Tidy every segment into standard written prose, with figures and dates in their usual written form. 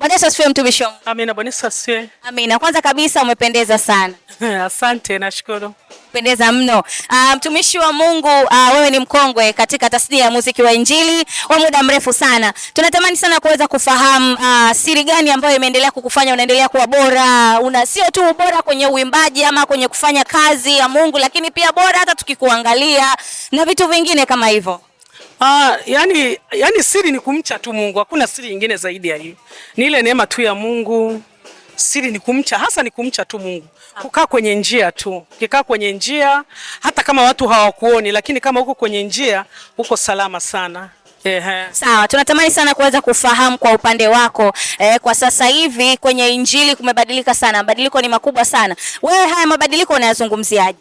Bwana Yesu asifiwe mtumishi wangu. Amina, Bwana Yesu asifiwe. Amina. Kwanza kabisa umependeza sana. Asante, nashukuru. Pendeza mno. Mtumishi wa Mungu, wewe ni mkongwe katika tasnia ya muziki wa Injili wa muda mrefu sana. Tunatamani sana kuweza kufahamu siri gani ambayo imeendelea kukufanya unaendelea kuwa bora. Sio tu bora kwenye uimbaji ama kwenye kufanya kazi ya Mungu, lakini pia bora hata tukikuangalia na vitu vingine kama hivyo. Yani siri ni kumcha tu Mungu. Hakuna siri nyingine zaidi ya hiyo. Ni ile neema tu ya Mungu. Siri ni kumcha, hasa ni kumcha tu Mungu. Kukaa kwenye njia tu. Ukikaa kwenye njia, hata kama watu hawakuoni, lakini kama uko kwenye njia, uko salama sana. Sawa, tunatamani sana kuweza kufahamu kwa upande wako. Kwa sasa hivi kwenye Injili kumebadilika sana. Mabadiliko ni makubwa sana. Wewe haya mabadiliko unayazungumziaje?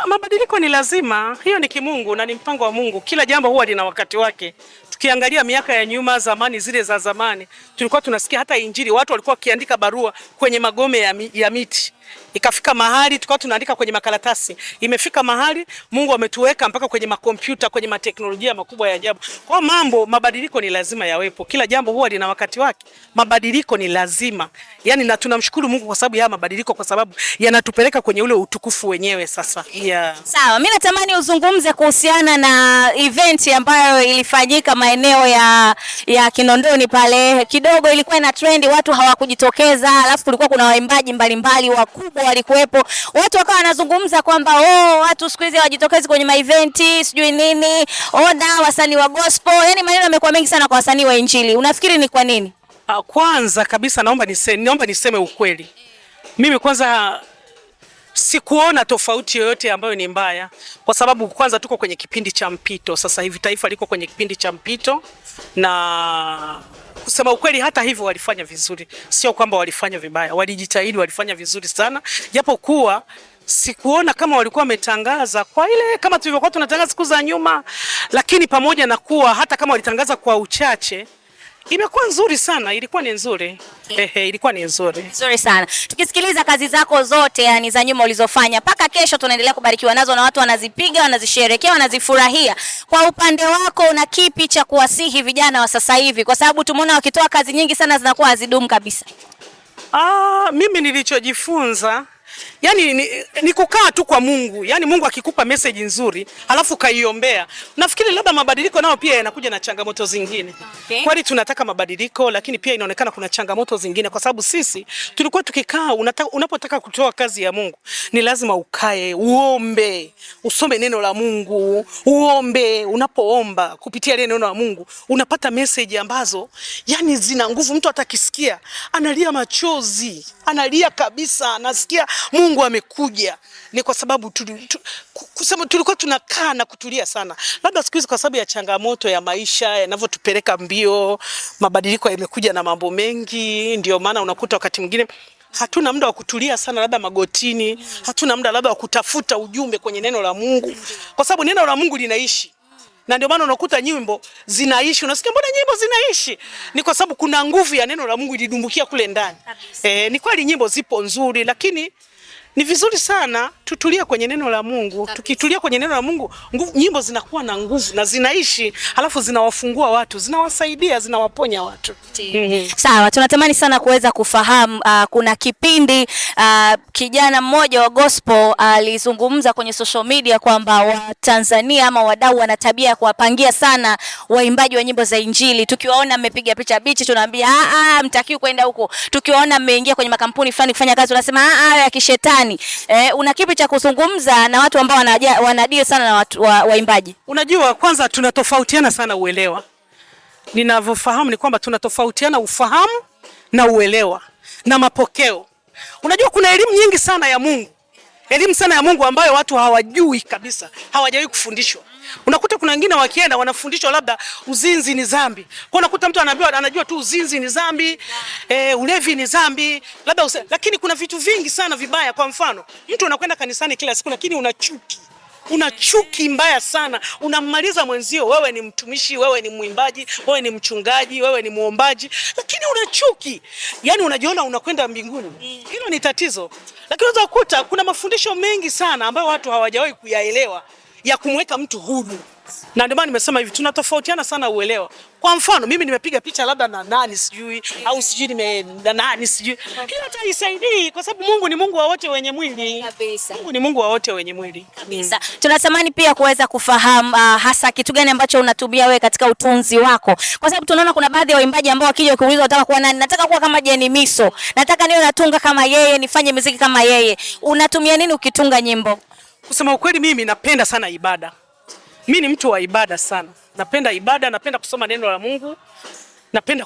Mabadiliko ni lazima. Hiyo ni kimungu na ni mpango wa Mungu. Kila jambo huwa lina wakati wake. Tukiangalia miaka ya nyuma, zamani zile za zamani, tulikuwa tunasikia hata Injili watu walikuwa wakiandika barua kwenye magome ya miti. Ikafika mahali tulikuwa tunaandika kwenye makaratasi. Imefika mahali Mungu ametuweka mpaka kwenye makompyuta, kwenye mateknolojia makubwa ya ajabu. Kwa mabadiliko ni lazima yawepo. Kila jambo huwa lina wakati wake. Mabadiliko ni lazima. Yaani na tunamshukuru Mungu kwa sababu ya mabadiliko, kwa sababu yanatupeleka kwenye ule utukufu wenyewe sasa. Sawa, mimi natamani uzungumze kuhusiana na event ambayo ilifanyika maeneo ya Kinondoni pale. Kidogo ilikuwa ina trend, watu hawakujitokeza, alafu kulikuwa kuna waimbaji mbalimbali wakubwa walikuwepo. Watu wakawa wanazungumza kwamba watu siku hizi hawajitokezi kwenye ma-event, sijui nini. Na wasanii wa gospel, yani maneno yamekuwa mengi sana kwa wasanii wa Injili. Unafikiri ni kwa nini? Kwanza kabisa naomba niseme ukweli. Mimi kwanza sikuona tofauti yoyote ambayo ni mbaya, kwa sababu kwanza tuko kwenye kipindi cha mpito. Sasa hivi taifa liko kwenye kipindi cha mpito, na kusema ukweli hata hivyo walifanya vizuri. Sio kwamba walifanya vibaya, walijitahidi, walifanya vizuri sana. Japo kuwa sikuona kama walikuwa wametangaza kwa ile kama tulivyokuwa tunatangaza siku za nyuma, lakini pamoja na kuwa hata kama walitangaza kwa uchache, imekuwa nzuri sana, ilikuwa ni nzuri. Ilikuwa ni nzuri. Nzuri sana. Tukisikiliza kazi zako zote yani za nyuma ulizofanya mpaka kesho tunaendelea kubarikiwa nazo na watu wanazipiga, wanazisherehekea, wanazifurahia. Kwa upande wako una kipi cha kuwasihi vijana wa sasa hivi, kwa sababu tumeona wakitoa kazi nyingi sana zinakuwa hazidumu kabisa? Mimi nilichojifunza yani ni kukaa tu kwa Mungu. Yani Mungu akikupa message nzuri, alafu kaiombea. Nafikiri labda mabadiliko nao pia yanakuja na changamoto zingine. Okay. Kwani tunataka mabadiliko, lakini pia inaonekana kuna changamoto zingine, kwa sababu sisi tulikuwa tukikaa, unapotaka kutoa kazi ya Mungu, ni lazima ukae, uombe, usome neno la Mungu, uombe. Unapoomba kupitia ile neno la Mungu, unapata message ambazo yani zina nguvu. Mtu atakisikia analia machozi, analia kabisa, anasikia Mungu amekuja. Ni kwa sababu tulikuwa tunakaa na kutulia sana. Labda siku hizi kwa sababu ya changamoto ya maisha yanavyotupeleka mbio, mabadiliko yamekuja na mambo mengi, ndio maana unakuta wakati mwingine hatuna muda wa kutulia sana labda magotini, hatuna muda labda wa kutafuta ujumbe kwenye neno la Mungu, kwa sababu neno la Mungu linaishi. Na ndio maana unakuta nyimbo zinaishi. Unasikia mbona nyimbo zinaishi? Ni kwa sababu kuna nguvu ya neno la Mungu ilidumbukia kule ndani. Ni kweli nyimbo zipo nzuri, lakini ni vizuri sana tutulia kwenye neno la Mungu. Tukitulia kwenye neno la Mungu, nyimbo zinakuwa na nguvu na zinaishi, halafu zinawafungua watu, zinawasaidia, zinawaponya watu. Sawa, tunatamani sana kuweza kufahamu, kuna kipindi kijana mmoja wa gospel alizungumza kwenye social media kwamba Watanzania ama wadau wana tabia ya kuwapangia sana waimbaji wa nyimbo za Injili. Tukiwaona mmepiga picha bichi tunaambia mtakiwi kwenda huko. Tukiwaona mmeingia kwenye makampuni fulani kufanya kazi tunasema ya kishetani. Una kipi cha kuzungumza na watu ambao wanadeal sana na watu waimbaji? Unajua, kwanza tunatofautiana sana uelewa. Ninavyofahamu ni kwamba tunatofautiana ufahamu na uelewa na mapokeo. Unajua kuna elimu nyingi sana ya Mungu. Elimu sana ya Mungu ambayo watu hawajui kabisa, hawajawahi kufundishwa. Unakuta kuna wengine wakienda wanafundishwa labda uzinzi ni dhambi. Kwa unakuta mtu anajua tu uzinzi ni dhambi, ulevi ni dhambi, labda lakini kuna vitu vingi sana vibaya. Kwa mfano, mtu anakwenda kanisani kila siku lakini una chuki mbaya sana. Unamaliza mwenzio, wewe ni mtumishi, wewe ni mwimbaji, wewe ni mchungaji, wewe ni muombaji, lakini una chuki. Yaani unajiona unakwenda mbinguni. Hilo ni tatizo. Lakini unaweza kukuta kuna mafundisho mengi sana ambayo watu hawajawahi kuyaelewa ya kumweka mtu huru. Na ndio maana nimesema hivi, tunatofautiana sana uelewa. Kwa mfano mimi nimepiga picha labda na nani sijui, au sijui na nani sijui, hiyo hata isaidii, kwa sababu Mungu ni Mungu wa wote wenye mwili kabisa. Mungu ni Mungu wa wote wenye mwili kabisa. Tunatamani pia kuweza kufahamu hasa kitu gani ambacho unatumia wewe katika utunzi wako, kwa sababu tunaona kuna baadhi ya waimbaji ambao wakija kuuliza nataka kuwa nani, nataka kuwa kama Jenny Miso, nataka niwe natunga kama yeye, nifanye muziki kama yeye. Unatumia nini ukitunga nyimbo? Kusema ukweli, mimi napenda sana ibada. Mimi ni mtu wa ibada sana. Napenda ibada, napenda kusoma neno la Mungu, napenda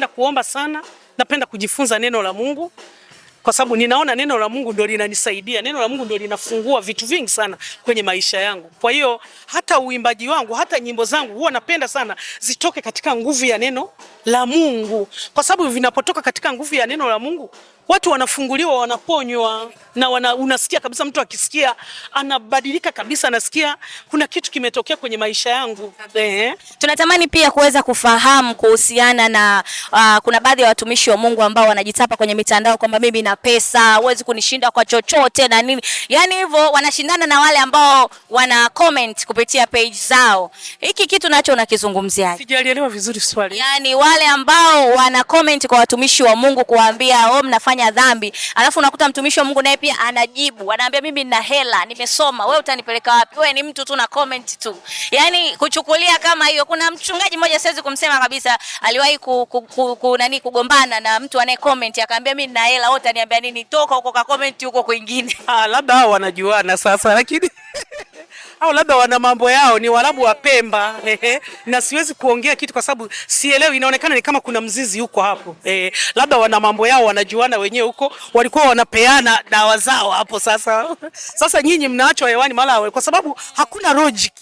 kuomba sana, napenda kujifunza neno la Mungu, kwa sababu ninaona neno la Mungu ndio linanisaidia, neno la Mungu ndio linafungua vitu vingi sana kwenye maisha yangu. Kwa hiyo hata uimbaji wangu, hata nyimbo zangu huwa napenda sana zitoke katika nguvu ya neno la Mungu, kwa sababu vinapotoka katika nguvu ya neno la Mungu watu wanafunguliwa, wanaponywa, na unasikia kabisa, mtu akisikia anabadilika kabisa, anasikia kuna kitu kimetokea kwenye maisha yangu. Tunatamani pia kuweza kufahamu kuhusiana na kuna baadhi ya watumishi wa Mungu ambao wanajitapa kwenye mitandao kwamba mimi na pesa, huwezi kunishinda kwa chochote na nini. Yaani hivyo wanashindana na wale ambao wana comment kupitia page zao. Hiki kitu nacho unakizungumziaje? Sijaelewa vizuri swali. Yaani wale ambao wana comment kwa watumishi wa Mungu kuambia mnafanya dhambi, alafu unakuta mtumishi wa Mungu naye pia anajibu, anaambia mimi nina hela, nimesoma, wewe utanipeleka wapi? Wewe ni mtu tu na comment tu. Yaani kuchukulia kama hiyo. Kuna mchungaji mmoja, siwezi kumsema kabisa, aliwahi kugombana na mtu anaye comment, akaambia mimi nina hela, wewe utaniambia nini? Toka huko ka comment huko kwingine. Labda hao wanajuana sasa, lakini au labda wana mambo yao, ni Waarabu wa Pemba. Na siwezi kuongea kitu kwa sababu sielewi, inaonekana ni kama kuna mzizi huko hapo. Labda wana mambo yao, wanajuana wenyewe huko, walikuwa wanapeana dawa zao hapo. Sasa nyinyi mnaachwa hewani mara kwa sababu hakuna logic.